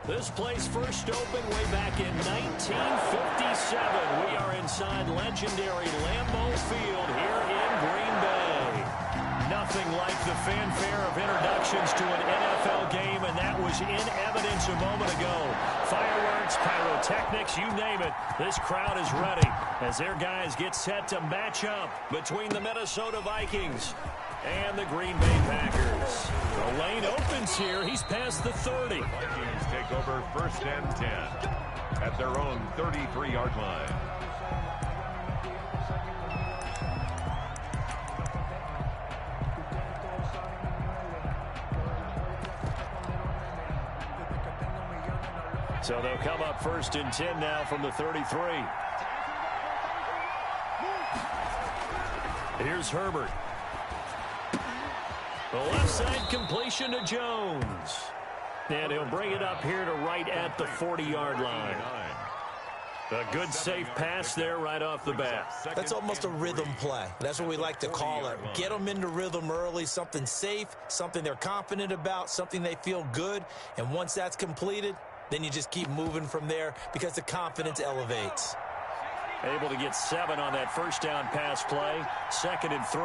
This place first opened way back in 1957. We are inside legendary Lambeau Field here in Green Bay. Nothing like the fanfare of introductions to an NFL game, and that was in evidence a moment ago. Fireworks, pyrotechnics, you name it. This crowd is ready as their guys get set to match up between the Minnesota Vikings and the Green Bay Packers. The lane opens here. He's past the 30. Vikings take over 1st and 10 at their own 33-yard line. So they'll come up 1st and 10 now from the 33. Here's Herbert. The left side completion to Jones. And he'll bring it up here to right at the 40-yard line. A good safe pass there right off the bat. That's almost a rhythm play. That's what we like to call it. Get them into rhythm early, something safe, something they're confident about, something they feel good. And once that's completed, then you just keep moving from there because the confidence elevates. Able to get 7 on that first down pass play. 2nd and 3.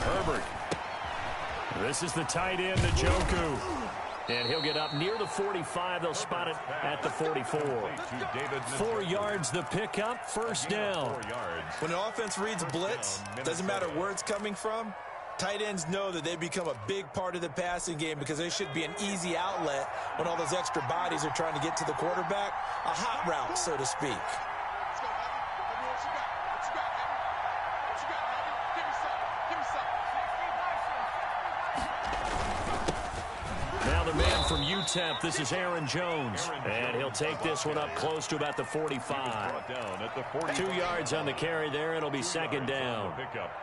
Herbert. This is the tight end, Njoku. And he'll get up near the 45. They'll spot it at the 44. 4 yards the pickup, 1st down. When an offense reads blitz, doesn't matter where it's coming from, tight ends know that they become a big part of the passing game because they should be an easy outlet when all those extra bodies are trying to get to the quarterback. A hot route, so to speak. Now the man from UTEP, this is Aaron Jones. And he'll take this one up close to about the 45. 2 yards on the carry there. It'll be 2nd down.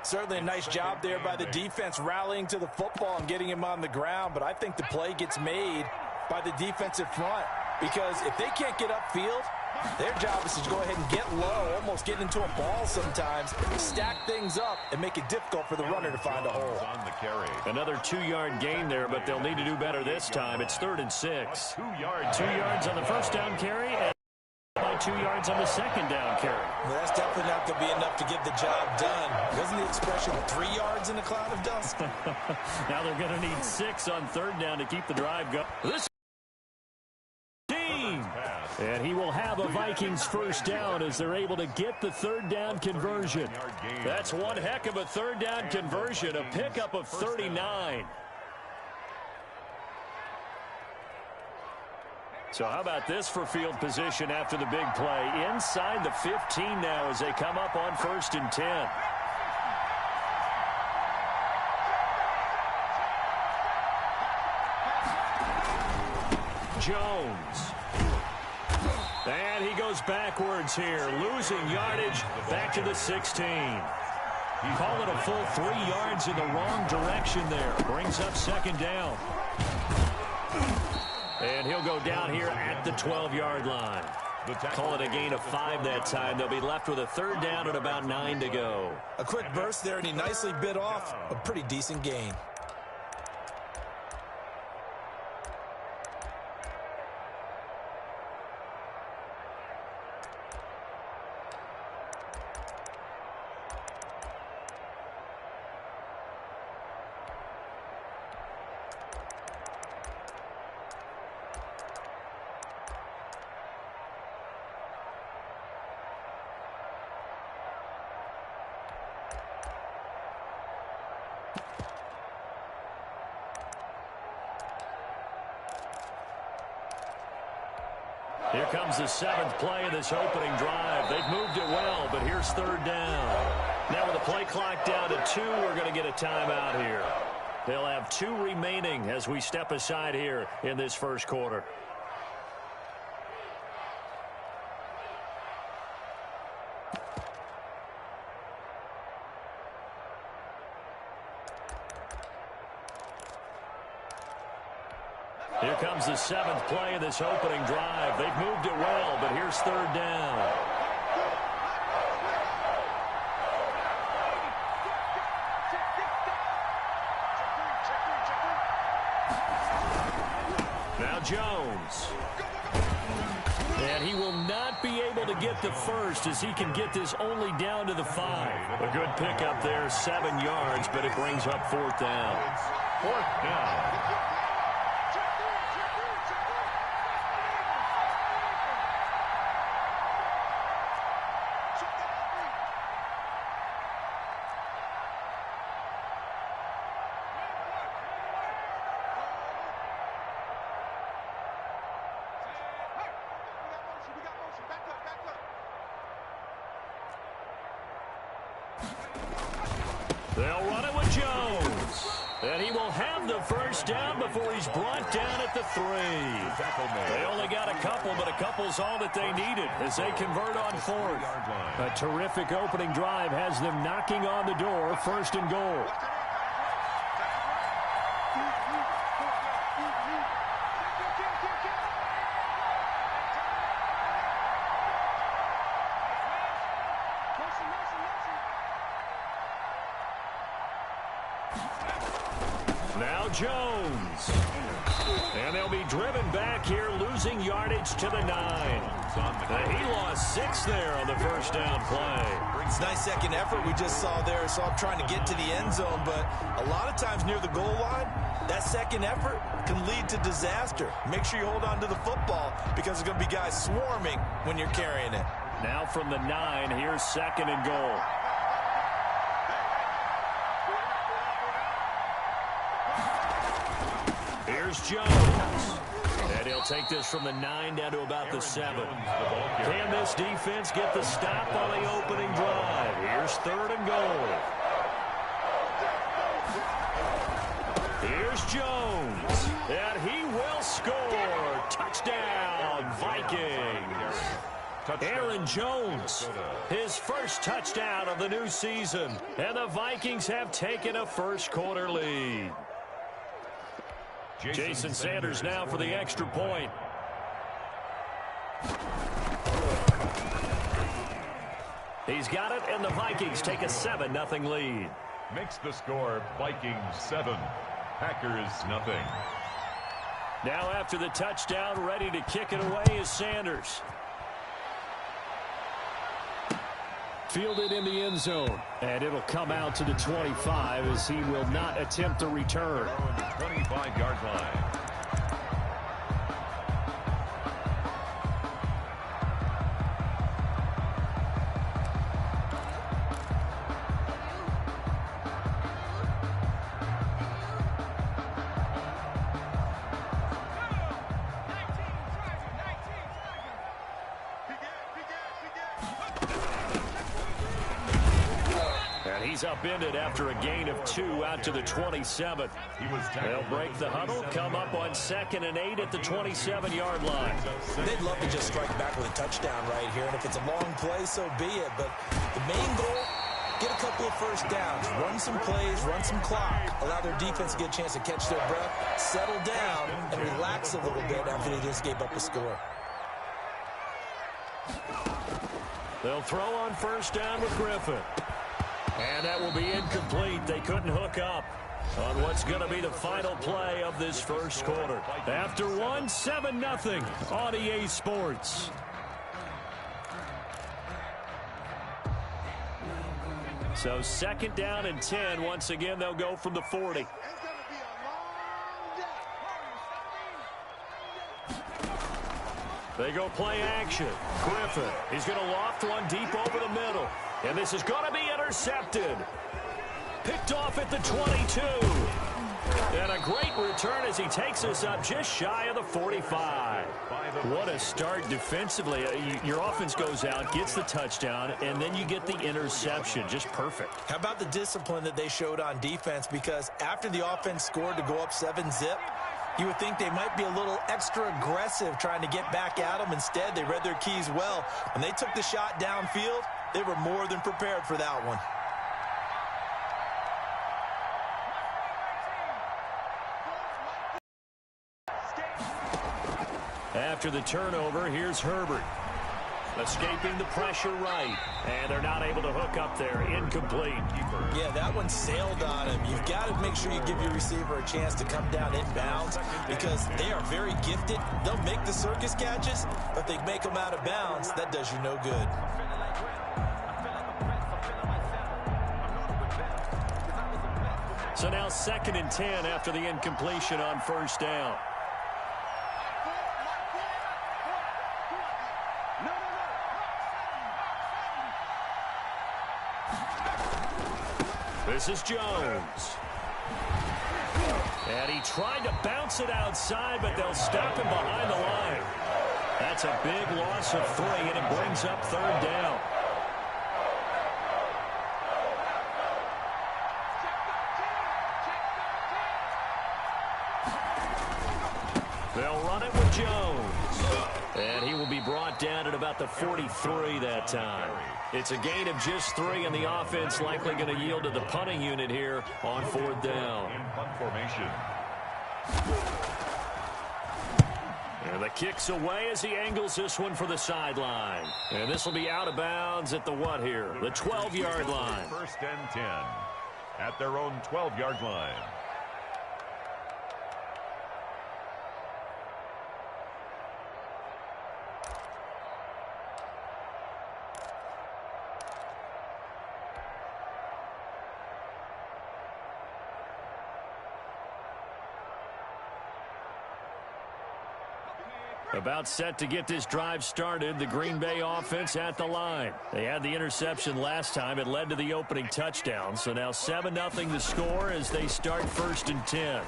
Certainly a nice job there by the defense rallying to the football and getting him on the ground. But I think the play gets made by the defensive front because if they can't get upfield, their job is to go ahead and get low, almost get into a ball sometimes, stack things up, and make it difficult for the runner to find a hole. Another 2-yard gain there, but they'll need to do better this time. It's 3rd and 6. 2 yards on the first down carry, and by 2 yards on the 2nd down carry. Well, that's definitely not going to be enough to get the job done. Wasn't the expression 3 yards in a cloud of dust? Now they're going to need 6 on 3rd down to keep the drive going. This team. And he will have a Vikings 1st down as they're able to get the 3rd down conversion. That's one heck of a 3rd down conversion, a pickup of 39. So how about this for field position after the big play? Inside the 15 now as they come up on 1st and 10. Jones. And he goes backwards here, losing yardage back to the 16. Call it a full 3 yards in the wrong direction there. Brings up 2nd down. And he'll go down here at the 12-yard line. Call it a gain of 5 that time. They'll be left with a 3rd down and about 9 to go. A quick burst there, and he nicely bit off a pretty decent gain. Here comes the 7th play of this opening drive. They've moved it well, but here's 3rd down. Now with the play clock down to 2, we're going to get a timeout here. They'll have 2 remaining as we step aside here in this 1st quarter. Here comes the 7th play of this opening drive. They've moved it well, but here's 3rd down. get the first as he can get this only down to the 5. A good pickup there, 7 yards, but it brings up 4th down. It's 4th down. They'll run it with Jones. And he will have the first down before he's brought down at the 3. They only got a couple, but a couple's all that they needed as they convert on 4th. A terrific opening drive has them knocking on the door, 1st and goal. Now Jones. And they'll be driven back here, losing yardage to the 9. He lost 6 there on the first down play. It's a nice second effort we just saw there. So I'm trying to get to the end zone, but a lot of times near the goal line, that second effort can lead to disaster. Make sure you hold on to the football because there's going to be guys swarming when you're carrying it. Now from the 9, here's 2nd and goal. Here's Jones. And he'll take this from the 9 down to about the 7. Can this defense get the stop on the opening drive? Here's 3rd and goal. Here's Jones. And he will score. Touchdown, Vikings. Aaron Jones, his first touchdown of the new season. And the Vikings have taken a first-quarter lead. Jason Sanders now for the extra point. He's got it, and the Vikings take a 7-0 lead. Makes the score Vikings 7, Packers 0. Now after the touchdown, ready to kick it away is Sanders. Fielded in the end zone, and it'll come out to the 25 as he will not attempt a return. 25-yard line. He's upended after a gain of 2 out to the 27. They'll break the huddle, come up on 2nd and 8 at the 27-yard line. They'd love to just strike back with a touchdown right here, and if it's a long play, so be it. But the main goal, get a couple of first downs, run some plays, run some clock, allow their defense to get a chance to catch their breath, settle down, and relax a little bit after they just gave up a score. They'll throw on first down with Griffin. And that will be incomplete. They couldn't hook up on what's going to be the final play of this first quarter. After one, 7-0 on EA Sports. So 2nd down and 10. Once again, they'll go from the 40. They go play action. Griffin, he's going to loft one deep over the middle. And this is going to be intercepted. Picked off at the 22. And a great return as he takes us up just shy of the 45. What a start defensively. Your offense goes out, gets the touchdown, and then you get the interception. Just perfect. How about the discipline that they showed on defense? Because after the offense scored to go up 7-zip, you would think they might be a little extra aggressive trying to get back at them. Instead, they read their keys well. When they took the shot downfield, they were more than prepared for that one. After the turnover, here's Herbert. Escaping the pressure right. And they're not able to hook up there. Incomplete. Yeah, that one sailed on him. You've got to make sure you give your receiver a chance to come down inbounds because they are very gifted. They'll make the circus catches, but they make them out of bounds. That does you no good. So now 2nd and 10 after the incompletion on first down. This is Jones. And he tried to bounce it outside, but they'll stop him behind the line. That's a big loss of 3, and it brings up 3rd down. They'll run it with Jones. And he will be brought down at about the 43 that time. It's a gain of just 3, and the offense likely going to yield to the punting unit here on 4th down. In punt formation. And the kick's away as he angles this one for the sideline. And this will be out of bounds at the what here? The 12-yard line. 1st and 10 at their own 12-yard line. About set to get this drive started, the Green Bay offense at the line. They had the interception last time. It led to the opening touchdown. So now 7-0 the score as they start 1st and 10.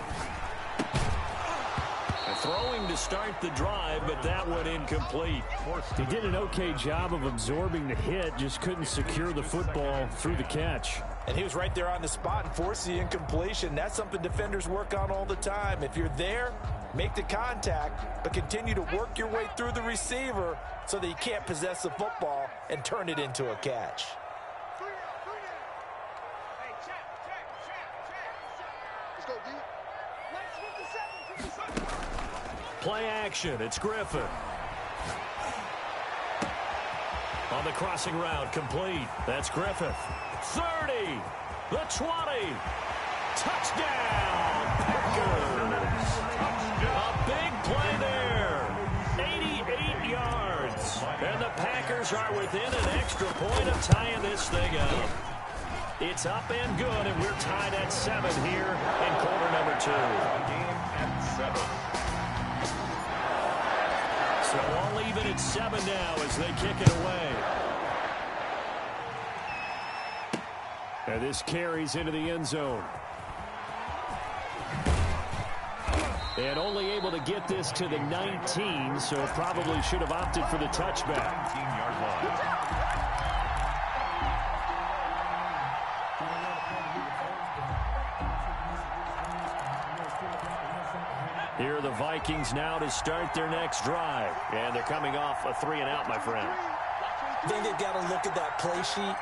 Throwing to start the drive, but that one incomplete. He did an okay job of absorbing the hit, just couldn't secure the football through the catch. And he was right there on the spot and forced the incompletion. That's something defenders work on all the time. If you're there, make the contact, but continue to work your way through the receiver so that you can't possess the football and turn it into a catch. Play action. It's Griffin. On the crossing route, complete. That's Griffith. 30. The 20. Touchdown, Packers. A big play there. 88 yards. And the Packers are within an extra point of tying this thing up. It's up and good, and we're tied at 7 here in quarter number 2. Game at 7. So all even at 7 now as they kick it away. And this carries into the end zone. And only able to get this to the 19, so probably should have opted for the touchback. 19-yard line. Here are the Vikings now to start their next drive. And they're coming off a 3-and-out, my friend. I think they've got to look at that play sheet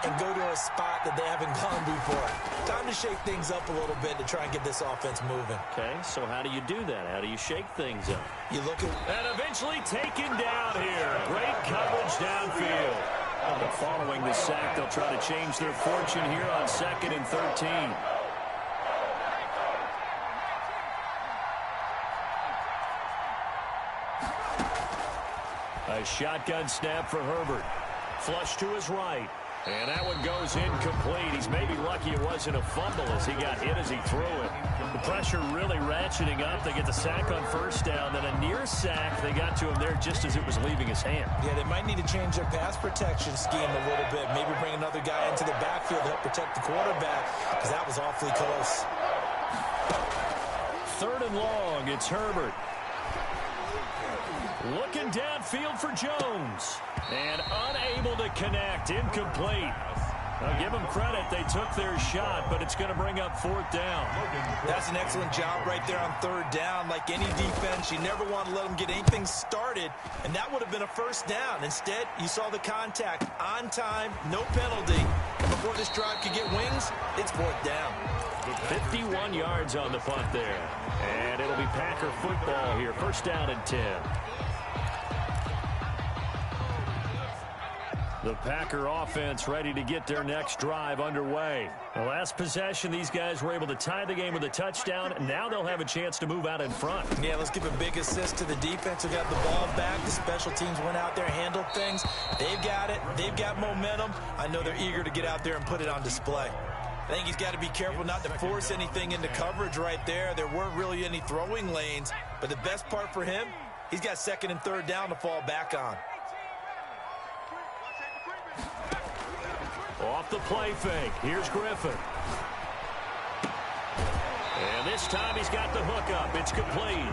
and go to a spot that they haven't gone before. Time to shake things up a little bit to try and get this offense moving. Okay, so how do you do that? How do you shake things up? You look at... And eventually taken down here. Great coverage downfield. But following the sack, they'll try to change their fortune here on 2nd and 13. A shotgun snap for Herbert. Flush to his right. And that one goes incomplete. He's maybe lucky it wasn't a fumble as he got hit as he threw it. The pressure really ratcheting up. They get the sack on first down. Then a near sack. They got to him there just as it was leaving his hand. Yeah, they might need to change their pass protection scheme a little bit. Maybe bring another guy into the backfield to help protect the quarterback because that was awfully close. 3rd and long. It's Herbert. Looking downfield for Jones. And unable to connect. Incomplete. I'll give them credit. They took their shot, but it's going to bring up 4th down. That's an excellent job right there on 3rd down. Like any defense, you never want to let them get anything started, and that would have been a 1st down. Instead, you saw the contact on time, no penalty. And before this drive could get wings, it's 4th down. 51 yards on the punt there. And it'll be Packer football here. 1st down and 10. The Packer offense ready to get their next drive underway. The last possession, these guys were able to tie the game with a touchdown. Now they'll have a chance to move out in front. Yeah, let's give a big assist to the defense who got the ball back. The special teams went out there, handled things. They've got it. They've got momentum. I know they're eager to get out there and put it on display. I think he's got to be careful not to force anything into coverage right there. There weren't really any throwing lanes. But the best part for him, he's got second and third down to fall back on. Off the play fake. Here's Griffin. And this time he's got the hook up. It's complete.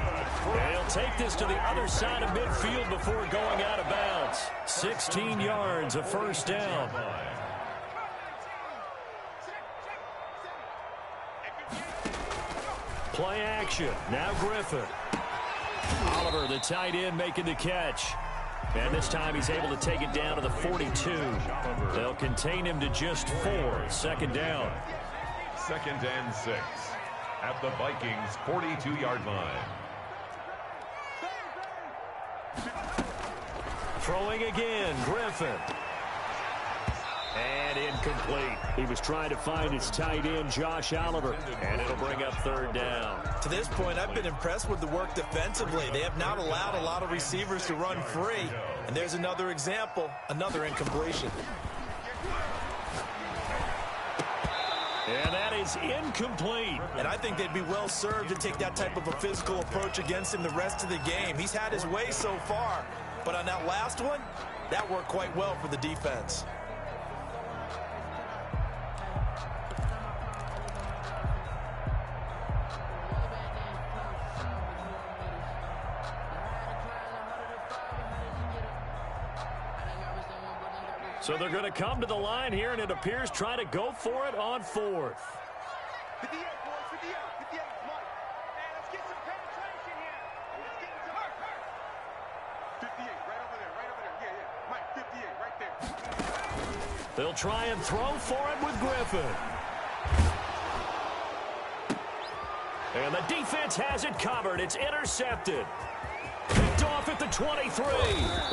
And he'll take this to the other side of midfield before going out of bounds. 16 yards, a first down. Play action. Now Griffin. Oliver, the tight end, making the catch. And this time he's able to take it down to the 42. They'll contain him to just 4. Second down. 2nd and 6 at the Vikings 42-yard line. Throwing again, Griffin. And incomplete. He was trying to find his tight end, Josh Oliver, and it'll bring up third down. To this point, I've been impressed with the work defensively. They have not allowed a lot of receivers to run free. And there's another example, another incompletion. And that is incomplete. And I think they'd be well served to take that type of a physical approach against him the rest of the game. He's had his way so far. But on that last one, that worked quite well for the defense. So they're going to come to the line here, and it appears try to go for it on 4th. 58, boys, 58, 58, Mike. And let's get some penetration here. Let's get some hurt. 58, right over there. Yeah. Mike, 58, right there. They'll try and throw for it with Griffin. And the defense has it covered. It's intercepted. Picked off at the 23.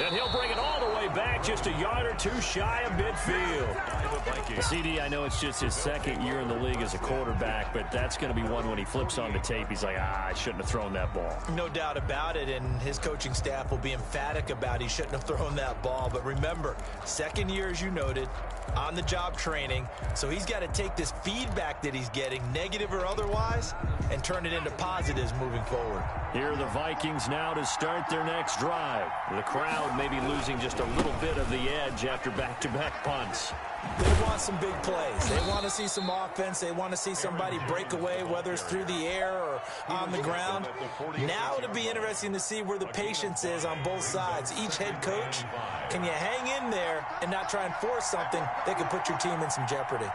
And he'll bring it all the way back just a yard or two shy of midfield. CD, I know it's just his second year in the league as a quarterback, but that's going to be one when he flips on the tape. He's like, I shouldn't have thrown that ball. No doubt about it, and his coaching staff will be emphatic about he shouldn't have thrown that ball. But remember, second year, as you noted, on-the-job training, so he's got to take this feedback that he's getting, negative or otherwise, and turn it into positives moving forward. Here are the Vikings now to start their next drive. The crowd may be losing just a little bit of the edge after back-to-back punts. They want some big plays. They want to see some offense. They want to see somebody break away, whether it's through the air or on the ground. Now it'll be interesting to see where the patience is on both sides. Each head coach, can you hang in there and not try and force something that could put your team in some jeopardy?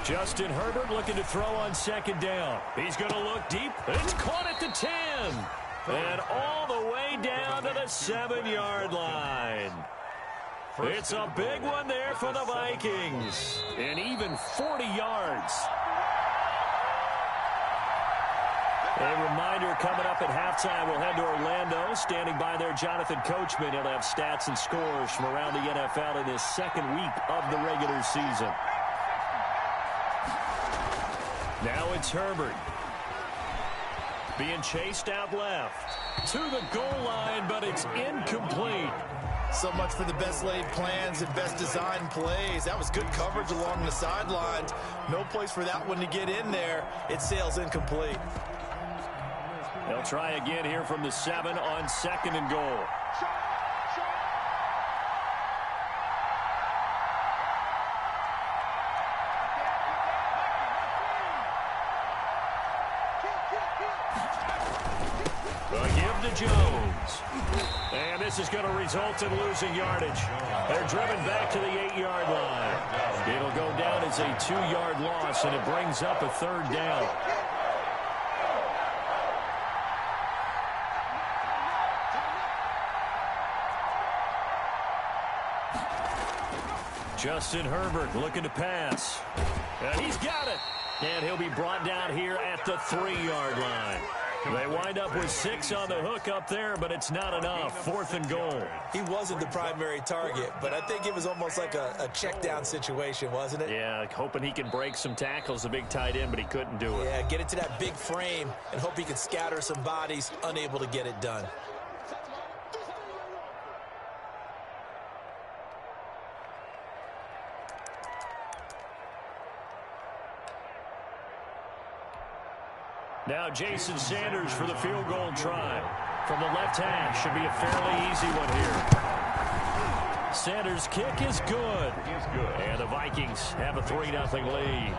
Justin Herbert looking to throw on second down. He's going to look deep. It's caught at the 10. And all the way down to the 7-yard line. It's a big one there for the Vikings. And even 40 yards. A reminder coming up at halftime, we'll head to Orlando. Standing by there, Jonathan Coachman. He'll have stats and scores from around the NFL in this second week of the regular season. Now it's Herbert. Being chased out left. To the goal line, but it's incomplete. So much for the best laid plans and best designed plays. That was good coverage along the sidelines. No place for that one to get in there. It sails incomplete. They'll try again here from the 7 on 2nd and goal. Jones. And this is going to result in losing yardage. They're driven back to the 8-yard line. It'll go down as a 2-yard loss, and it brings up a third down. Justin Herbert looking to pass. And he's got it. And he'll be brought down here at the 3-yard line. They wind up with 6 on the hook up there, but it's not enough. 4th and goal. He wasn't the primary target, but I think it was almost like a check down situation, wasn't it? Yeah, hoping he can break some tackles, the big tight end, but he couldn't do it. Yeah, get into that big frame and hope he can scatter some bodies, unable to get it done. Now Jason Sanders for the field goal try. From the left hash, should be a fairly easy one here. Sanders' kick is good. And the Vikings have a 3-0 lead.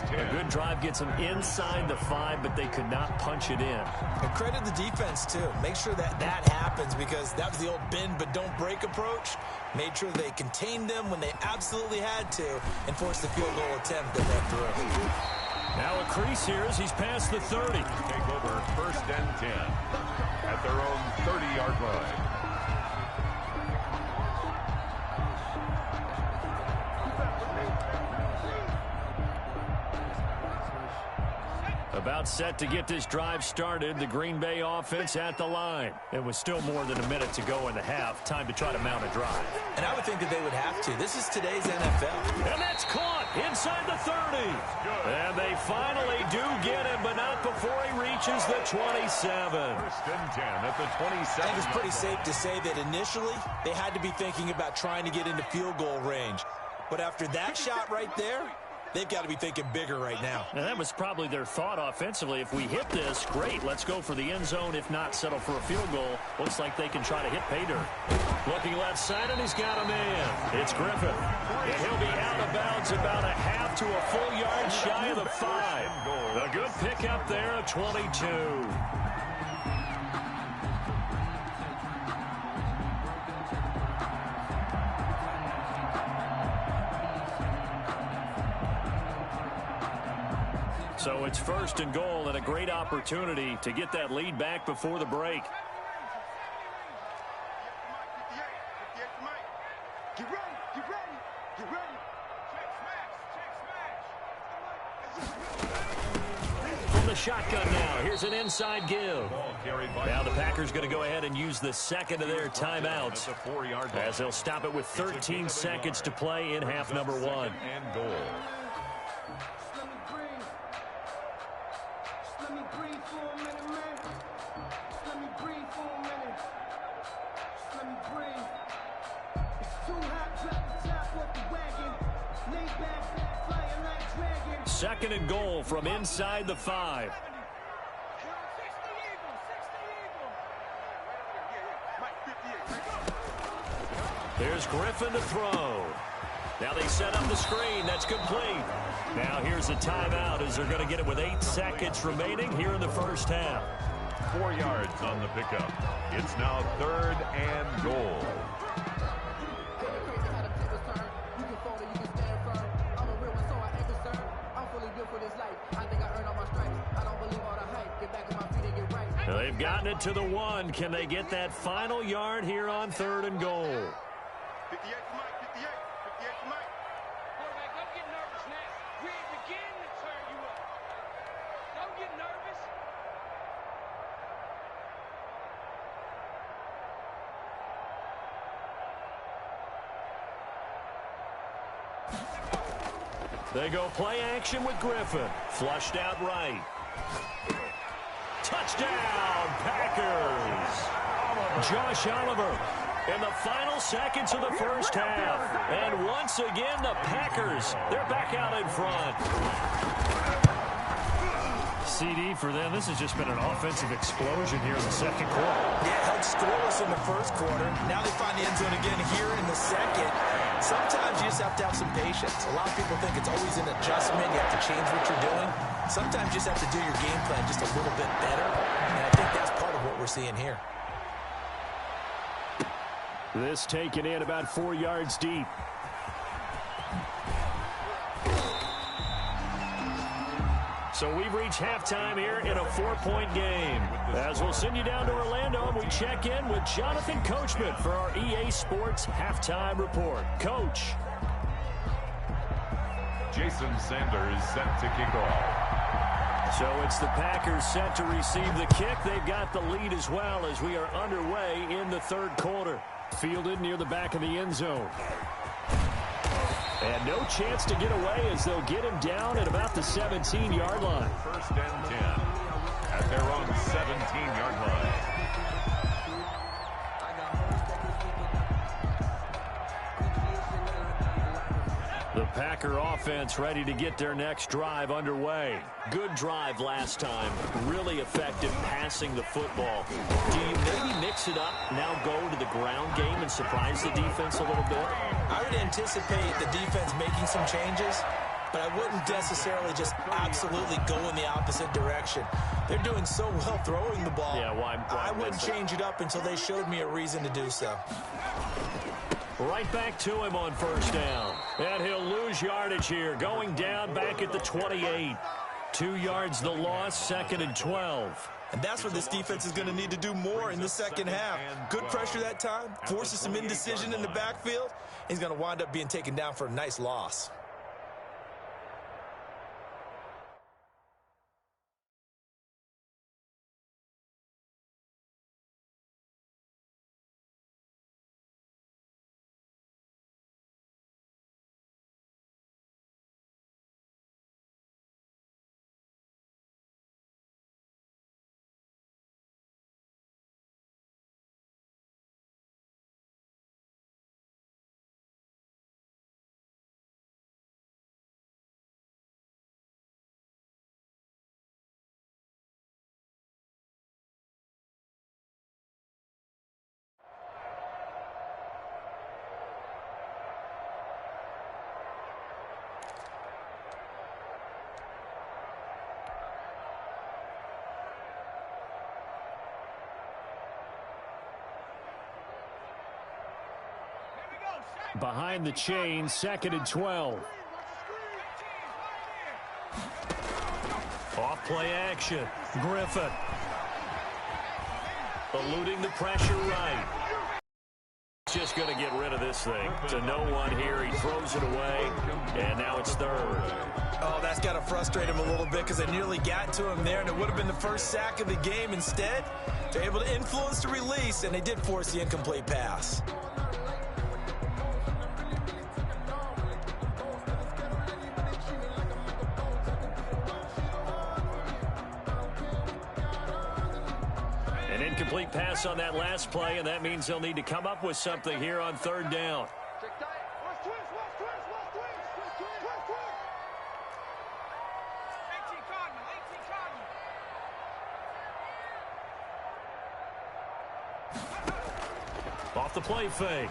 A good drive gets them inside the 5, but they could not punch it in. And credit the defense, too. Make sure that happens, because that was the old bend but don't break approach. Made sure they contained them when they absolutely had to and forced the field goal attempt that went through. Now a crease here as he's past the 30. Take over 1st and 10 at their own 30-yard line. About set to get this drive started. The Green Bay offense at the line. It was still more than a minute to go in the half. Time to try to mount a drive. And I would think that they would have to. This is today's NFL. And that's caught inside the 30. And they finally do get him, but not before he reaches the 27. 1st and 10 at the 27. I think it's pretty safe to say that initially they had to be thinking about trying to get into field goal range. But after that shot right there, they've got to be thinking bigger right now. And that was probably their thought offensively. If we hit this, great, let's go for the end zone. If not, settle for a field goal. Looks like they can try to hit pay dirt. Looking left side, and he's got a man. It's Griffin. And he'll be out of bounds about a half to a full yard shy of the 5. A good pickup there of 22. So it's 1st and goal, and a great opportunity to get that lead back before the break. Get ready, get ready, get ready. Check smash. From the shotgun now, here's an inside give. Now the Packers going to go ahead and use the second of their timeouts, as they'll stop it with 13 seconds to play in half number 1. And goal. Second and goal from inside the 5. There's Griffin to throw. Now they set up the screen. That's complete. Now here's a timeout as they're going to get it with 8 seconds remaining here in the first half. 4 yards on the pickup. It's now 3rd and goal. They've gotten it to the 1. Can they get that final yard here on 3rd and goal? 58 for Mike, 58 for Mike. Quarterback, don't get nervous now. We're beginning to turn you up. Don't get nervous. They go play action with Griffin. Flushed out right. Touchdown, Packers! Josh Oliver in the final seconds of the first half. And once again, the Packers, they're back out in front. CD for them. This has just been an offensive explosion here in the second quarter. Yeah, held scoreless in the first quarter. Now they find the end zone again here in the second. Sometimes you just have to have some patience. A lot of people think it's always an adjustment. You have to change what you're doing. Sometimes you just have to do your game plan just a little bit better. And I think that's part of what we're seeing here. This taken in about 4 yards deep. So we've reached halftime here in a 4-point game. As we'll send you down to Orlando, and we check in with Jonathan Coachman for our EA Sports Halftime Report. Coach. Jason Sanders set to kick off. So it's the Packers set to receive the kick. They've got the lead as well as we are underway in the third quarter. Fielded near the back of the end zone. And no chance to get away as they'll get him down at about the 17-yard line. First and 10 at their own 17-yard line. The Packer offense ready to get their next drive underway. Good drive last time. Really effective passing the football. Do you maybe mix it up, now go to the ground game and surprise the defense a little bit? I would anticipate the defense making some changes, but I wouldn't necessarily just absolutely go in the opposite direction. They're doing so well throwing the ball. Yeah, why I wouldn't change it up until they showed me a reason to do so. Right back to him on first down. And he'll lose yardage here. Going down back at the 28. 2 yards the loss, second and 12. And that's what this defense is going to need to do more in the second half. Good pressure that time, forces some indecision in the backfield. He's going to wind up being taken down for a nice loss. Behind the chain, second and 12. Off play action. Griffin. Eluding the pressure right. Just going to get rid of this thing. To no one here. He throws it away. And now it's third. Oh, that's got to frustrate him a little bit because they nearly got to him there, and it would have been the first sack of the game. Instead, they're able to influence the release, and they did force the incomplete pass. An incomplete pass on that last play, and that means they'll need to come up with something here on third down. Off the play fake.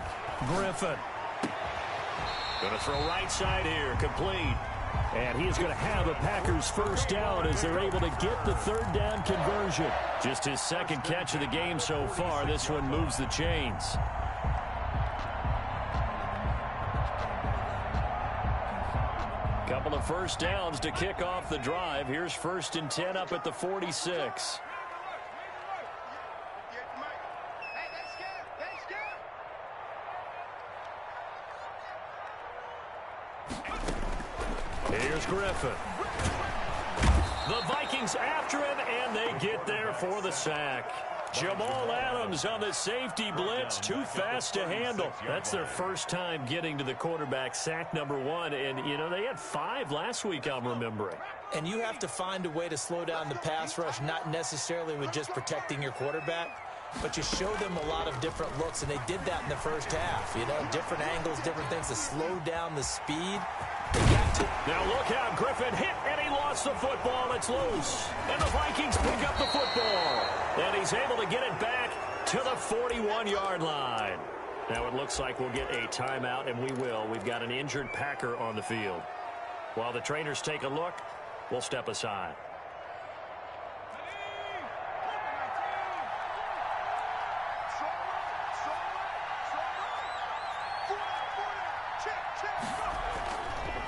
Griffin. Going to throw right side here. Complete. And he is going to have a Packers first down as they're able to get the third down conversion. Just his second catch of the game so far. This one moves the chains. Couple of first downs to kick off the drive. Here's first and 10 up at the 46. Here's Griffin. The Vikings after him, and they get there for the sack. Jamal Adams on the safety blitz, too fast to handle. That's their first time getting to the quarterback, sack number 1. And, you know, they had 5 last week, I'm remembering. And you have to find a way to slow down the pass rush, not necessarily with just protecting your quarterback, but you show them a lot of different looks, and they did that in the first half. You know, different angles, different things to slow down the speed. Now look out, Griffin hit, and he lost the football. It's loose. And the Vikings pick up the football. And he's able to get it back to the 41-yard line. Now it looks like we'll get a timeout, and we will. We've got an injured Packer on the field. While the trainers take a look, we'll step aside.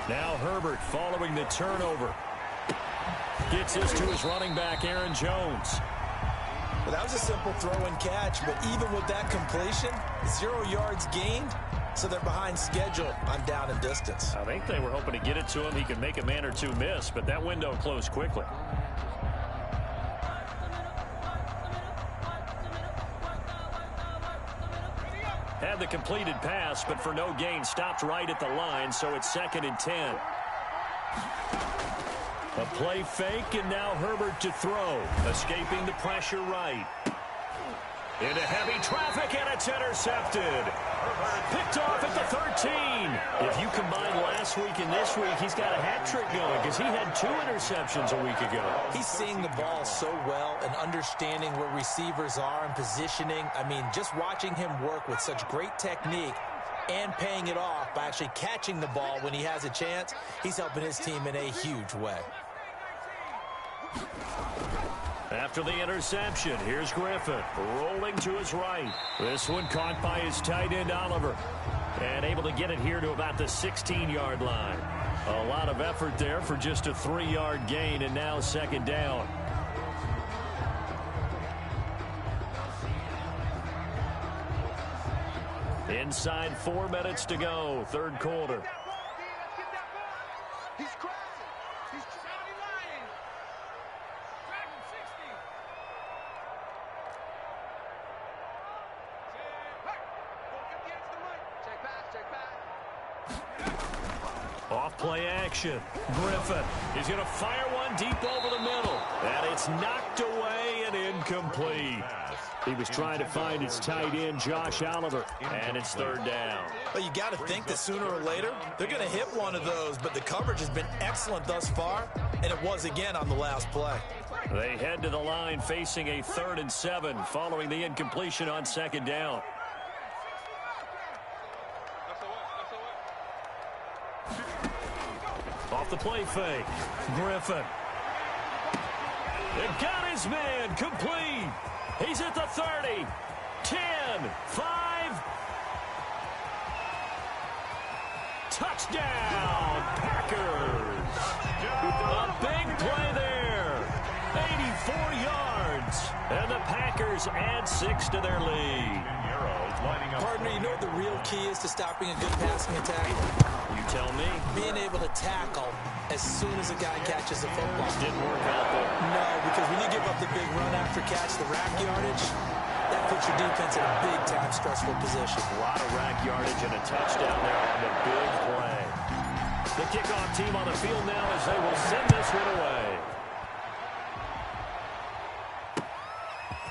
Now Herbert following the turnover. Gets this to his running back, Aaron Jones. Well, that was a simple throw and catch, but even with that completion, 0 yards gained, so they're behind schedule on down and distance. I think they were hoping to get it to him. He could make a man or two miss, but that window closed quickly. Had the completed pass, but for no gain, stopped right at the line, so it's 2nd and 10. A play fake, and now Herbert to throw. Escaping the pressure right. Into heavy traffic, and it's intercepted. Picked off at the 13. If you combine last week and this week, he's got a hat trick going because he had 2 interceptions a week ago. He's seeing the ball so well and understanding where receivers are and positioning. I mean, just watching him work with such great technique and paying it off by actually catching the ball when he has a chance, he's helping his team in a huge way. After the interception, here's Griffin rolling to his right. This one caught by his tight end, Oliver, and able to get it here to about the 16-yard line. A lot of effort there for just a 3-yard gain, and now 2nd down. Inside 4 minutes to go, 3rd quarter. He's crossing. He's trying lying. Dragon 60. Check pass, check pass. Off play action. Griffin is going to fire one deep over the middle. And it's knocked away and incomplete. He was trying to find his tight end, Josh Oliver, and it's 3rd down. Well, you got to think that sooner or later, they're going to hit one of those, but the coverage has been excellent thus far, and it was again on the last play. They head to the line facing a 3rd and 7 following the incompletion on 2nd down. Off the play fake. Griffin. They got his man complete. He's at the 30, 10, 5. Touchdown, Packers. A big play there. 84 yards. And the Packers add 6 to their lead. Partner, you know what the real key is to stopping a good passing attack? You tell me. Being able to tackle as soon as a guy catches the football. Didn't work out there. No, because when you give up the big run after catch, the rack yardage, that puts your defense in a big-time stressful position. A lot of rack yardage and a touchdown there on the big play. The kickoff team on the field now as they will send this one away.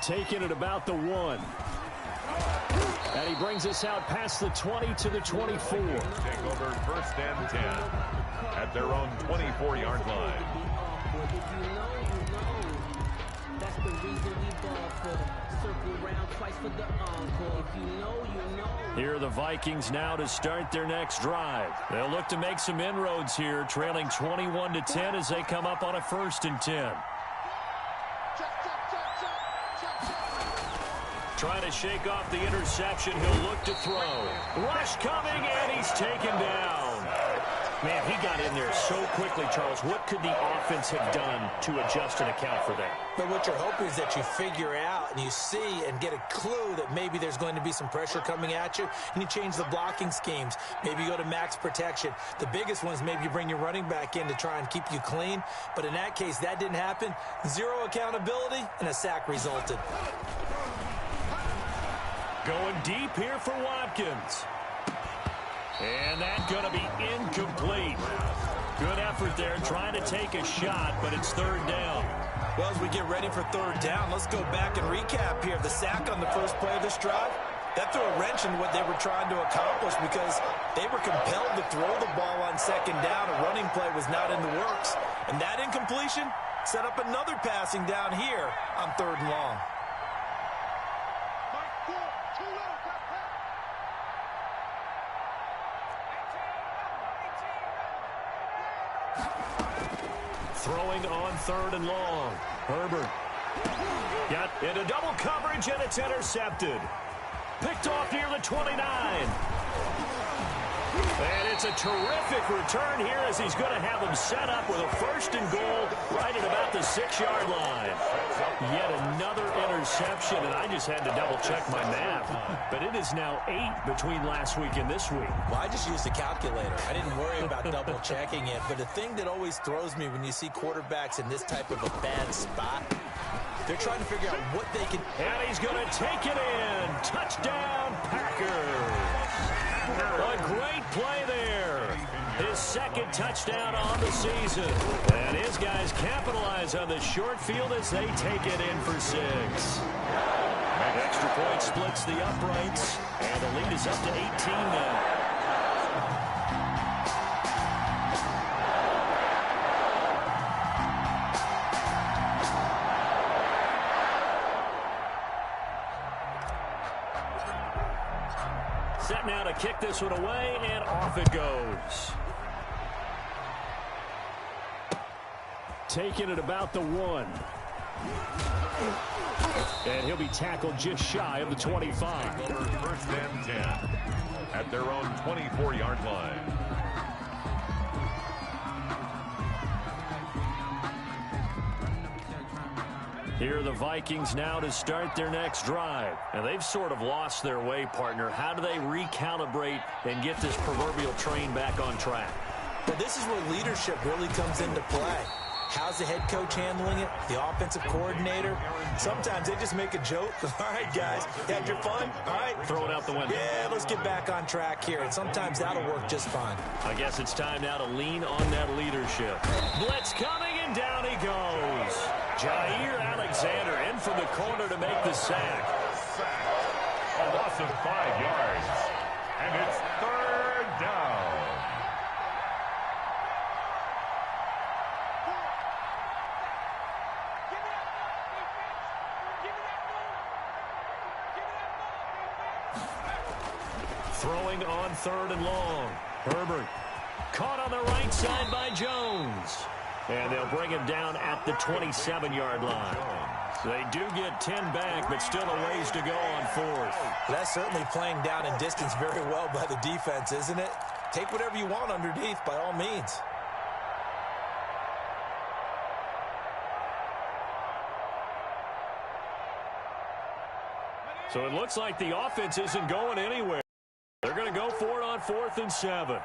Taking it about the 1. And he brings us out past the 20 to the 24. Take over 1st and 10 at their own 24-yard line. Here are the Vikings now to start their next drive. They'll look to make some inroads here, trailing 21 to 10 as they come up on a 1st and 10. Trying to shake off the interception. He'll look to throw. Rush coming, and he's taken down. Man, he got in there so quickly, Charles. What could the offense have done to adjust and account for that? But what you're hoping is that you figure out and you see and get a clue that maybe there's going to be some pressure coming at you, and you change the blocking schemes. Maybe you go to max protection. The biggest one is maybe you bring your running back in to try and keep you clean. But in that case, that didn't happen. 0 accountability, and a sack resulted. Going deep here for Watkins. And that's going to be incomplete. Good effort there trying to take a shot, but it's 3rd down. Well, as we get ready for 3rd down, let's go back and recap here. The sack on the first play of this drive, that threw a wrench in what they were trying to accomplish because they were compelled to throw the ball on 2nd down. A running play was not in the works. And that incompletion set up another passing down here on 3rd and long. Throwing on 3rd and long. Herbert got into double coverage, and it's intercepted. Picked off near the 29. And it's a terrific return here as he's going to have them set up with a 1st and goal right at about the 6-yard line. Yet another interception, and I just had to double-check my math. But it is now 8 between last week and this week. Well, I just used a calculator. I didn't worry about double-checking it. But the thing that always throws me when you see quarterbacks in this type of a bad spot, they're trying to figure out what they can... And he's going to take it in. Touchdown, Packers. A great play there. His second touchdown on the season. And his guys capitalize on the short field as they take it in for 6. Extra point splits the uprights. And the lead is up to 18 now. Set now to kick this one away, and off it goes. Taking it about the 1. And he'll be tackled just shy of the 25. First and 10 at their own 24-yard line. Here are the Vikings now to start their next drive. And they've sort of lost their way, partner. How do they recalibrate and get this proverbial train back on track? Well, this is where leadership really comes into play. How's the head coach handling it? The offensive coordinator? Sometimes they just make a joke. All right, guys, had your fun? All right. Throw it out the window. Yeah, let's get back on track here. And sometimes that'll work just fine. I guess it's time now to lean on that leadership. Blitz coming, and down he goes. Jair Alexander in from the corner to make the sack. A loss of 5 yards. And it's 3rd down. Throwing on 3rd and long. Herbert caught on the right side by Jones. And they'll bring him down at the 27-yard line. So they do get 10 back, but still a ways to go on 4th. That's certainly playing down in distance very well by the defense, isn't it? Take whatever you want underneath, by all means. So it looks like the offense isn't going anywhere. They're going to go for it on 4th and 7.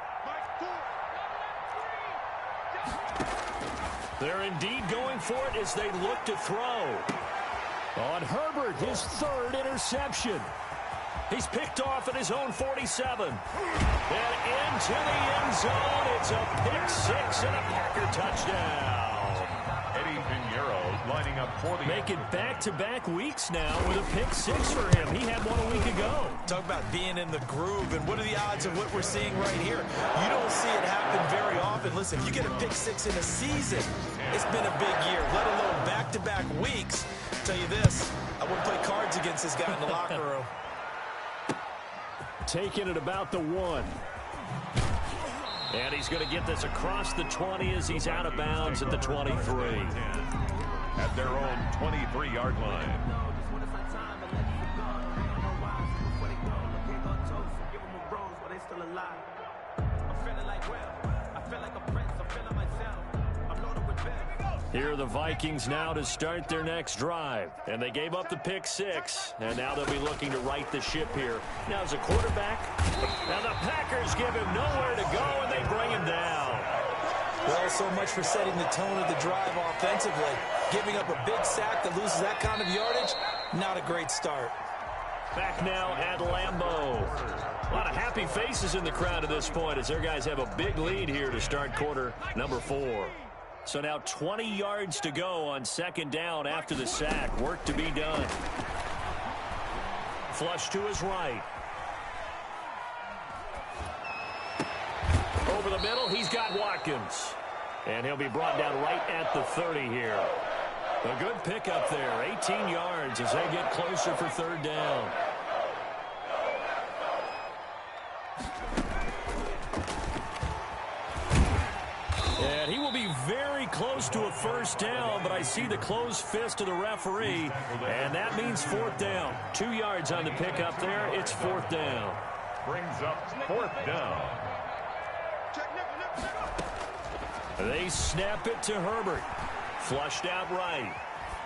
They're indeed going for it as they look to throw. On Herbert, his 3rd interception. He's picked off at his own 47. And into the end zone. It's a pick 6 and a Packer touchdown. Lining up for the... Make it back-to-back weeks now with a pick 6 for him. He had one a week ago. Talk about being in the groove, and what are the odds of what we're seeing right here? You don't see it happen very often. Listen, if you get a pick 6 in a season, it's been a big year, let alone back-to-back weeks. I'll tell you this, I wouldn't play cards against this guy in the locker room. Taking it about the 1. And he's going to get this across the 20 as he's out of bounds at the 23. At their own 23-yard line. Here are the Vikings now to start their next drive. And they gave up the pick 6. And now they'll be looking to right the ship here. Now as a quarterback. Now the Packers give him nowhere to go, and they bring him down. Well, so much for setting the tone of the drive offensively. Giving up a big sack that loses that kind of yardage, not a great start. Back now at Lambeau. A lot of happy faces in the crowd at this point as their guys have a big lead here to start quarter number 4. So now 20 yards to go on 2nd down after the sack. Work to be done. Flush to his right. Over the middle, he's got Watkins. And he'll be brought down right at the 30 here. A good pickup there, 18 yards as they get closer for 3rd down. And he will be very close to a 1st down, but I see the closed fist of the referee, and that means 4th down. 2 yards on the pickup there. It's 4th down. Brings up 4th down. They snap it to Herbert. Flushed out right.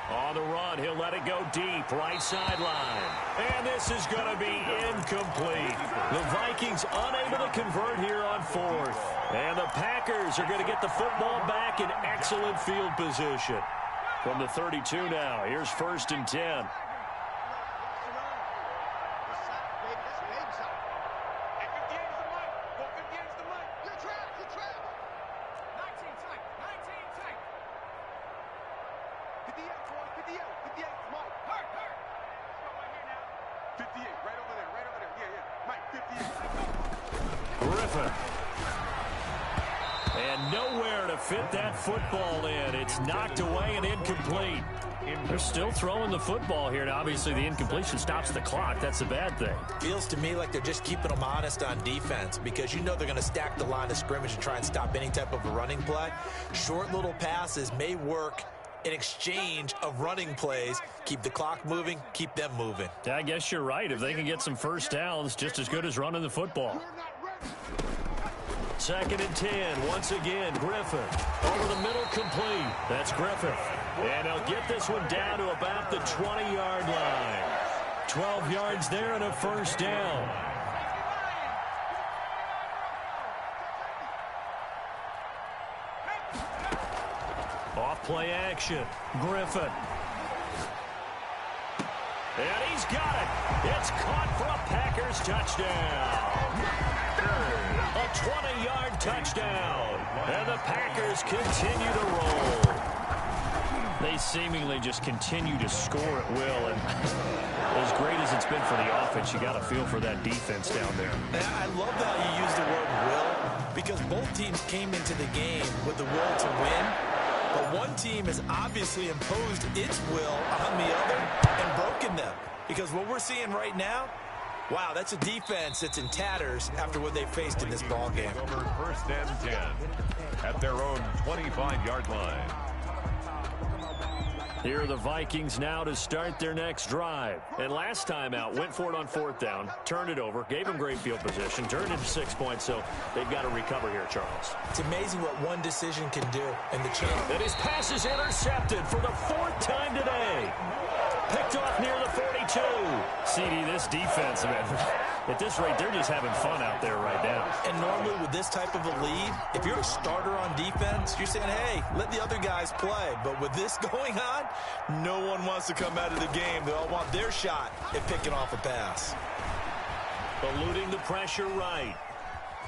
On the run, he'll let it go deep, right sideline. And this is going to be incomplete. The Vikings unable to convert here on fourth. And the Packers are going to get the football back in excellent field position. From the 32 now, here's 1st and 10. And nowhere to fit that football in. It's knocked away and incomplete. They're still throwing the football here. And obviously, the incompletion stops the clock. That's a bad thing. Feels to me like they're just keeping them honest on defense because you know they're going to stack the line of scrimmage and try and stop any type of a running play. Short little passes may work in exchange of running plays. Keep the clock moving, keep them moving. Yeah, I guess you're right. If they can get some first downs, just as good as running the football. 2nd and 10. Once again, Griffith. Over the middle, complete. That's Griffith. And he'll get this one down to about the 20-yard line. 12 yards there and a first down. Off play action. Griffith. And he's got it. It's caught for a Packers touchdown. A 20-yard touchdown. And the Packers continue to roll. They seemingly just continue to score at will. And as great as it's been for the offense, you got to feel for that defense down there. I love that you use the word will because both teams came into the game with the will to win. But one team has obviously imposed its will on the other and broken them. Because what we're seeing right now, wow, that's a defense that's in tatters after what they faced in this ball game. Over 1st and 10 at their own 25-yard line. Here are the Vikings now to start their next drive. And last time out, went for it on 4th down, turned it over, gave them great field position, turned into 6 points, so they've got to recover here, Charles. It's amazing what one decision can do in the change. And his pass is intercepted for the 4th time today. Picked off near the 42. CD, this defense, man, at this rate, they're just having fun out there right now. And normally with this type of a lead, if you're a starter on defense, you're saying, hey, let the other guys play. But with this going on, no one wants to come out of the game. They all want their shot at picking off a pass. Eluding the pressure right.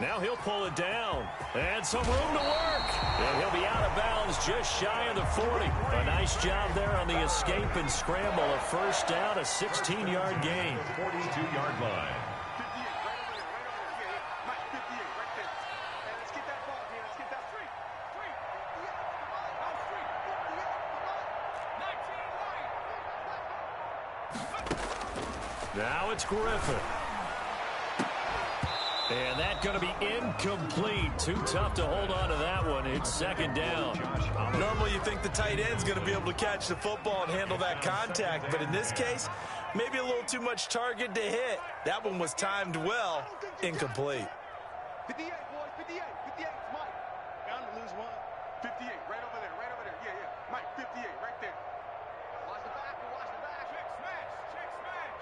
Now he'll pull it down. And some room to work. And he'll be out of bounds just shy of the 40. A nice job there on the escape and scramble. A first down, a 16-yard gain. 42-yard line. Now it's Griffith. And that's going to be incomplete. Too tough to hold on to that one. It's 2nd down. Normally you think the tight end's going to be able to catch the football and handle that contact. But in this case, maybe a little too much target to hit. That one was timed well. Incomplete. 58, boys, 58. 58, Mike. Bound to lose one. 58, right over there, right over there. Yeah, yeah. Mike, 58, right there. Watch the back, watch the back. Check smash, check smash.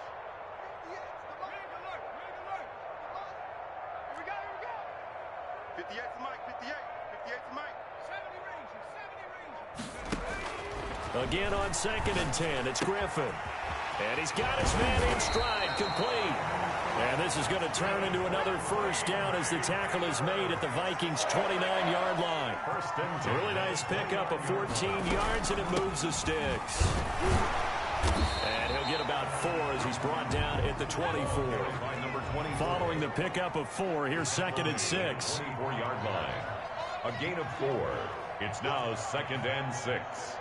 58, the Mike. Ready to look, ready to look. Here we go, here we go. 58 to Mike, 58. 58 to Mike. 70 Rangers, 70 Rangers. Again on 2nd and 10, it's Griffin. And he's got his man in stride, complete. And this is going to turn into another first down as the tackle is made at the Vikings' 29-yard line. Really nice pickup of 14 yards, and it moves the sticks. And he'll get about 4 as he's brought down at the 24. Following the pickup of 4, here's 2nd and 6. 24-yard line. A gain of 4. It's now 2nd and 6.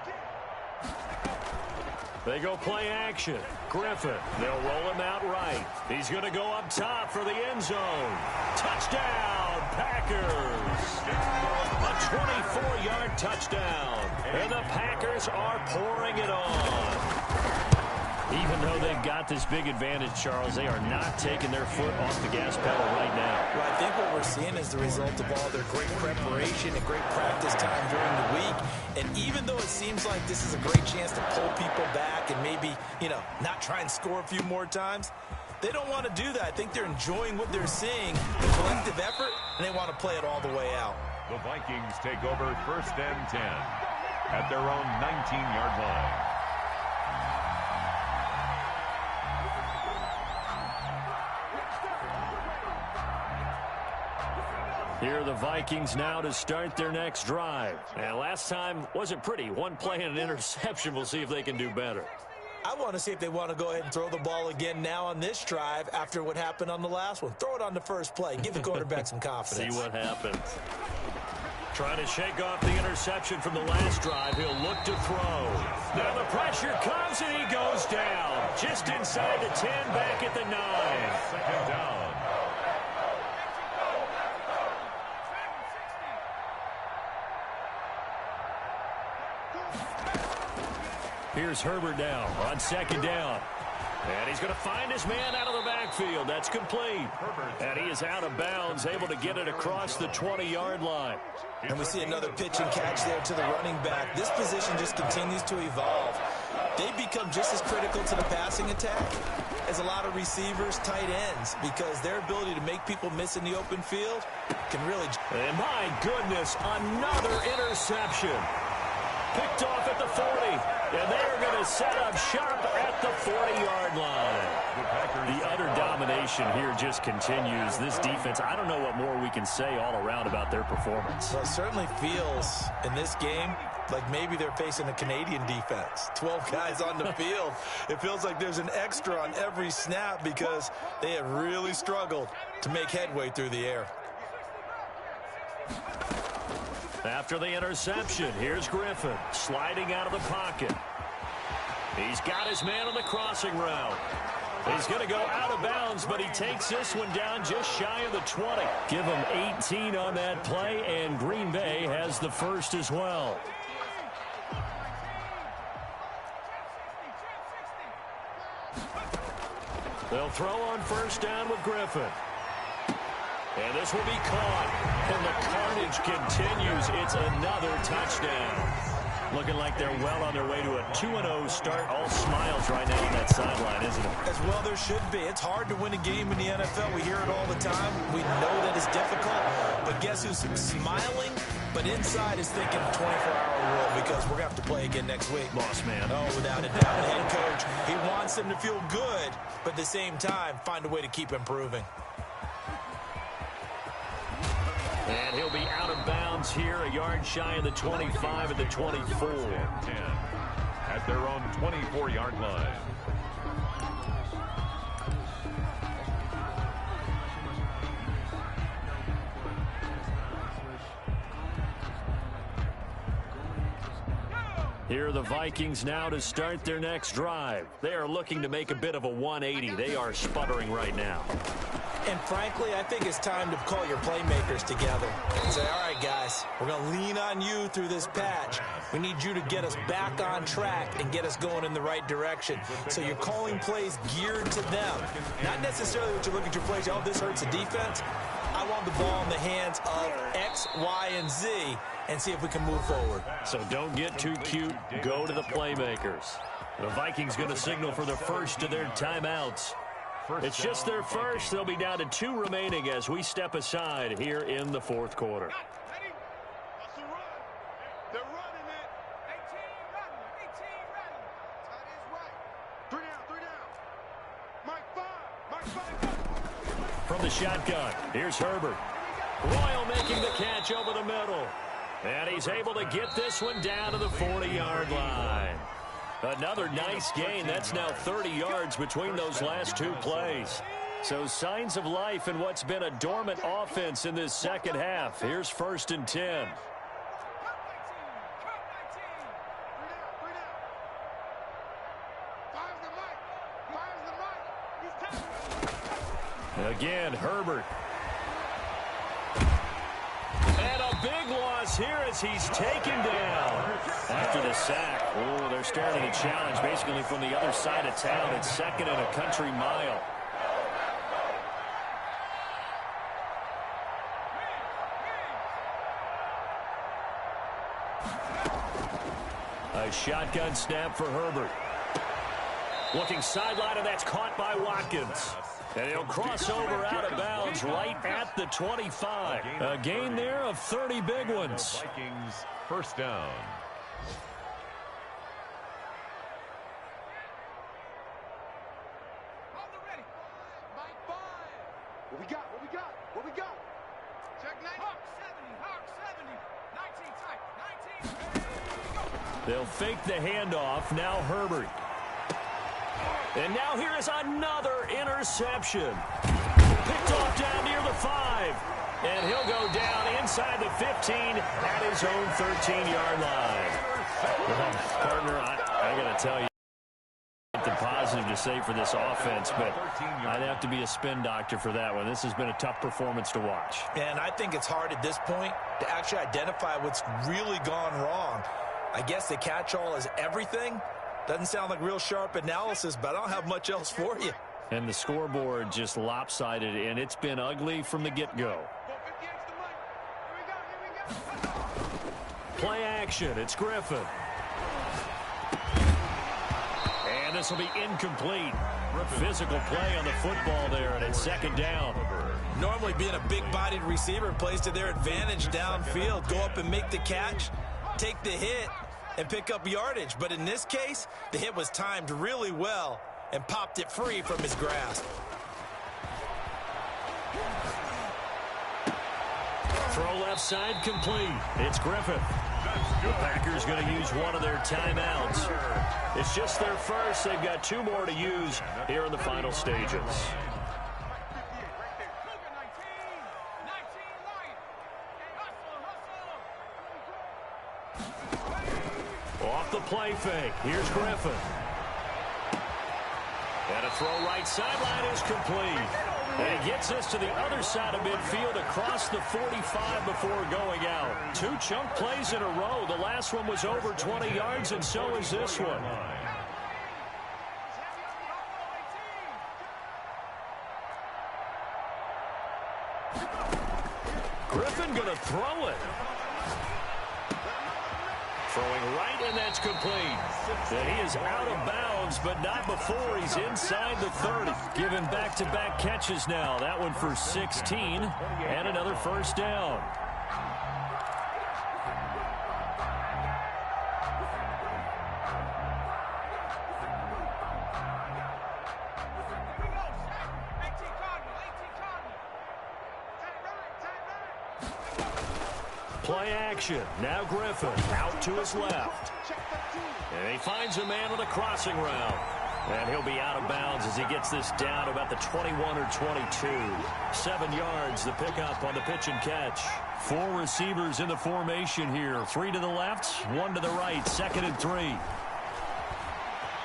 They go play action. Griffin, they'll roll him out right. He's going to go up top for the end zone. Touchdown, Packers. A 24-yard touchdown. And the Packers are pouring it on. Even though they they've got this big advantage, Charles. They are not taking their foot off the gas pedal right now. Well, I think what we're seeing is the result of all their great preparation and great practice time during the week. And even though it seems like this is a great chance to pull people back and maybe, not try and score a few more times, they don't want to do that. I think they're enjoying what they're seeing, the collective effort, and they want to play it all the way out. The Vikings take over 1st and 10 at their own 19-yard line. Here are the Vikings now to start their next drive. And last time wasn't pretty. One play and an interception. We'll see if they can do better. I want to see if they want to go ahead and throw the ball again now on this drive after what happened on the last one. Throw it on the first play. Give the quarterback some confidence. See what happens. Trying to shake off the interception from the last drive. He'll look to throw. Now the pressure comes and he goes down. Just inside the 10, back at the 9. 2nd down. Here's Herbert now on 2nd down. And he's going to find his man out of the backfield. That's complete. And he is out of bounds, able to get it across the 20-yard line. And we see another pitch and catch there to the running back. This position just continues to evolve. They become just as critical to the passing attack as a lot of receivers, tight ends, because their ability to make people miss in the open field can really... And my goodness, another interception. Picked off at the 40, and they are going to set up shop at the 40-yard line. The utter domination here just continues. This defense, I don't know what more we can say all around about their performance. Well, it certainly feels in this game like maybe they're facing a Canadian defense. 12 guys on the field. It feels like there's an extra on every snap because they have really struggled to make headway through the air. After the interception, here's Griffin sliding out of the pocket. He's got his man on the crossing route. He's going to go out of bounds, but he takes this one down just shy of the 20. Give him 18 on that play, and Green Bay has the first as well. They'll throw on 1st down with Griffin. And this will be caught. And the carnage continues. It's another touchdown. Looking like they're well on their way to a 2-0 start. All smiles right now on that sideline, isn't it? As well there should be. It's hard to win a game in the NFL. We hear it all the time. We know that it's difficult. But guess who's smiling? But inside is thinking 24-hour rule because we're going to have to play again next week. Boss man. Oh, without a doubt. The head coach, he wants them to feel good, but at the same time, find a way to keep improving. And he'll be out of bounds here, a yard shy of the 25 at the 24. 10 at their own 24-yard line. Here are the Vikings now to start their next drive. They are looking to make a bit of a 180. They are sputtering right now. And frankly, I think it's time to call your playmakers together and say, all right, guys, we're going to lean on you through this patch. We need you to get us back on track and get us going in the right direction. So you're calling plays geared to them. Not necessarily what you look at your plays, oh, this hurts the defense. I want the ball in the hands of X, Y, and Z and see if we can move forward. So don't get too cute. Go to the playmakers. The Vikings going to signal for the first of their timeouts. It's just their first. They'll be down to 2 remaining as we step aside here in the 4th quarter. They're running it. 18 running. That is right. 3 down. Mike 5. From the shotgun, here's Herbert. Royal making the catch over the middle. And he's able to get this one down to the 40-yard line. Another nice gain. That's now 30 yards between those last 2 plays. So signs of life in what's been a dormant offense in this second half. Here's 1st and 10. Again, Herbert. And a big loss here as he's taken down. After the sack, oh, they're starting a challenge basically from the other side of town. It's second and a country mile. A shotgun snap for Herbert. Looking sideline, and that's caught by Watkins. And he'll cross over out of bounds right at the 25. A gain there of 30 big ones. Vikings first down. What we got? What we got? What we got? Check 9. Hawk 70. 19 type. 19. They'll fake the handoff. Now Herbert. And now here is another interception. Picked off down near the 5. And he'll go down inside the 15 at his own 13-yard line. Well, partner, I got to tell you, something positive to say for this offense, but I'd have to be a spin doctor for that one. This has been a tough performance to watch. And I think it's hard at this point to actually identify what's really gone wrong. I guess the catch-all is everything. Doesn't sound like real sharp analysis, but I don't have much else for you. And the scoreboard just lopsided, and it's been ugly from the get-go. Play action. It's Griffin. And this will be incomplete. Physical play on the football there, and it's second down. Normally being a big-bodied receiver plays to their advantage downfield. Go up and make the catch, take the hit, and pick up yardage. But in this case, the hit was timed really well and popped it free from his grasp. Throw left side complete. It's Griffin. The Packers going to use one of their timeouts. It's just their first. They've got 2 more to use here in the final stages. Off the play fake. Here's Griffin. And a throw right sideline is complete. And he gets us to the other side of midfield across the 45 before going out. 2 chunk plays in a row. The last one was over 20 yards, and so is this one. Griffin going to throw it. Throwing right, and that's complete. And he is out of bounds, but not before he's inside the 30. Given back-to-back catches now. That one for 16, and another first down. Play action. Now Griffin out to his left. And he finds a man on the crossing route. And he'll be out of bounds as he gets this down about the 21 or 22. 7 yards, the pickup on the pitch and catch. 4 receivers in the formation here. 3 to the left, 1 to the right. 2nd and 3.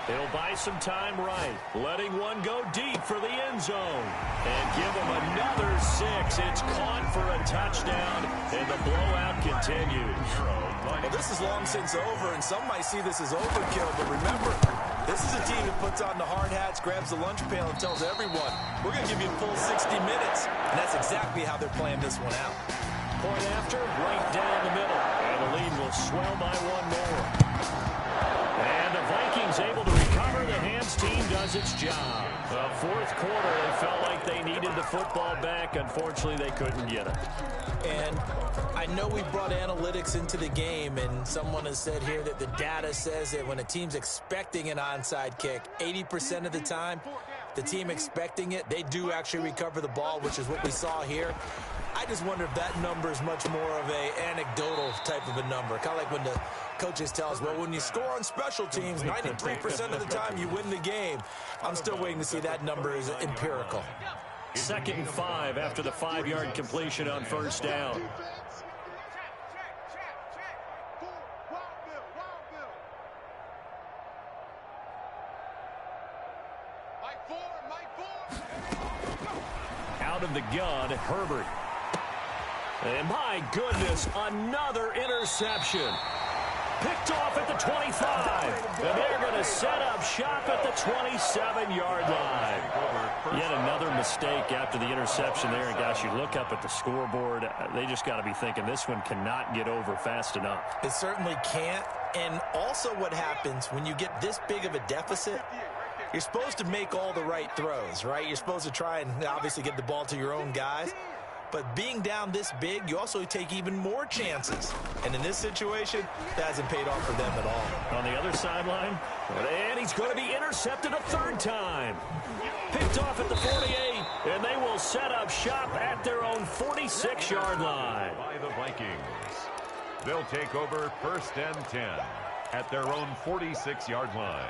He'll buy some time right. Letting one go deep for the end zone. And give him another 6. It's caught for a touchdown, and the blowout continues. Well, this is long since over, and some might see this as overkill. But remember, this is a team that puts on the hard hats, grabs the lunch pail, and tells everyone, we're going to give you a full 60 minutes. And that's exactly how they're playing this one out. Point after, right down the middle. And the lead will swell by 1 more. And the Vikings able to recover. The hands team does its job. The 4th quarter, they felt like they needed the football back. Unfortunately, they couldn't get it. And I know we brought analytics into the game, and someone has said here that the data says that when a team's expecting an onside kick, 80% of the time, the team expecting it, they do actually recover the ball, which is what we saw here. I just wonder if that number is much more of a anecdotal type of a number. Kind of like when the coaches tell us, well, when you score on special teams, 93% of the time you win the game. I'm still waiting to see that number is empirical. 2nd and 5 after the 5-yard completion on first down. Out of the gun, Herbert. And my goodness, another interception. Picked off at the 25. And they're going to set up shop at the 27-yard line. Yet another mistake after the interception there. And, gosh, you look up at the scoreboard. They just got to be thinking this one cannot get over fast enough. It certainly can't. And also what happens when you get this big of a deficit, you're supposed to make all the right throws, right? You're supposed to try and obviously get the ball to your own guys. But being down this big, you also take even more chances. And in this situation, that hasn't paid off for them at all. On the other sideline, and he's going to be intercepted a third time. Picked off at the 48, and they will set up shop at their own 46-yard line. By the Vikings. They'll take over 1st and 10 at their own 46-yard line.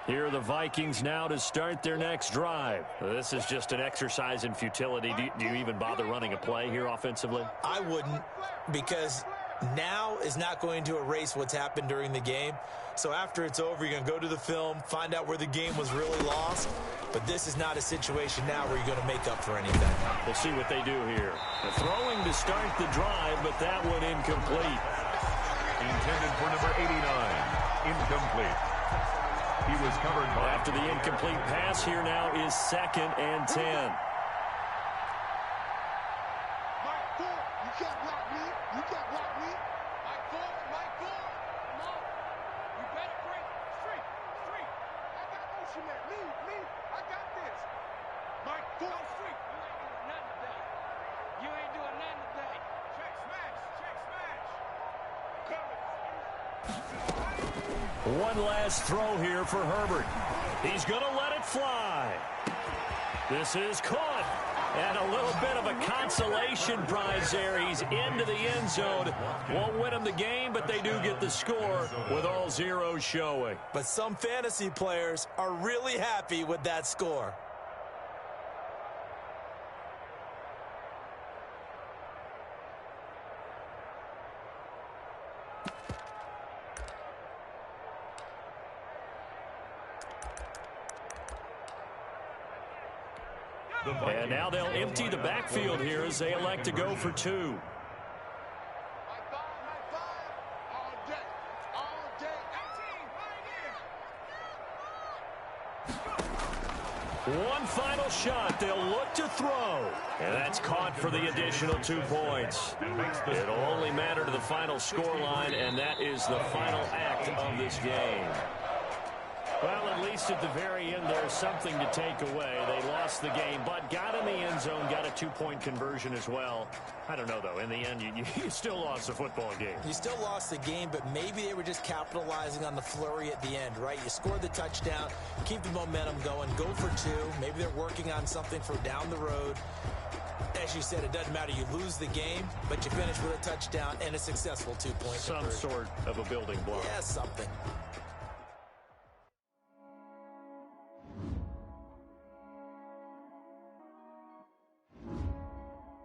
Here are the Vikings now to start their next drive. This is just an exercise in futility. Do you even bother running a play here offensively? I wouldn't, because now is not going to erase what's happened during the game. So after it's over, you're going to go to the film, find out where the game was really lost. But this is not a situation now where you're going to make up for anything. We'll see what they do here. The throwing to start the drive, but that one incomplete. Intended for number 89. Incomplete. He was covered by... After the incomplete pass, here now is 2nd and 10. Mike Ford, you can't block me. You can't block me. Mike Ford, come on. You better break. Street. I got motion man. Me. I got this. Mike Ford. Street. You ain't doing nothing today. Check smash. One last throw here for Herbert. He's going to let it fly. This is caught. And a little bit of a consolation prize there. He's into the end zone. Won't win him the game, but they do get the score with all zeros showing. But some fantasy players are really happy with that score. And now they'll empty the backfield here as they elect to go for 2. Mike five. All day. 18, right here. One final shot. They'll look to throw. And that's caught for the additional 2 points. It'll only matter to the final scoreline, and that is the final act of this game. Well, at least at the very end, there's something to take away. They lost the game, but got in the end zone, got a 2-point conversion as well. I don't know, though. In the end, you still lost the football game. You still lost the game, but maybe they were just capitalizing on the flurry at the end, right? You scored the touchdown, keep the momentum going, go for 2. Maybe they're working on something for down the road. As you said, it doesn't matter. You lose the game, but you finish with a touchdown and a successful 2-point conversion. Some sort of a building block. Yeah, something.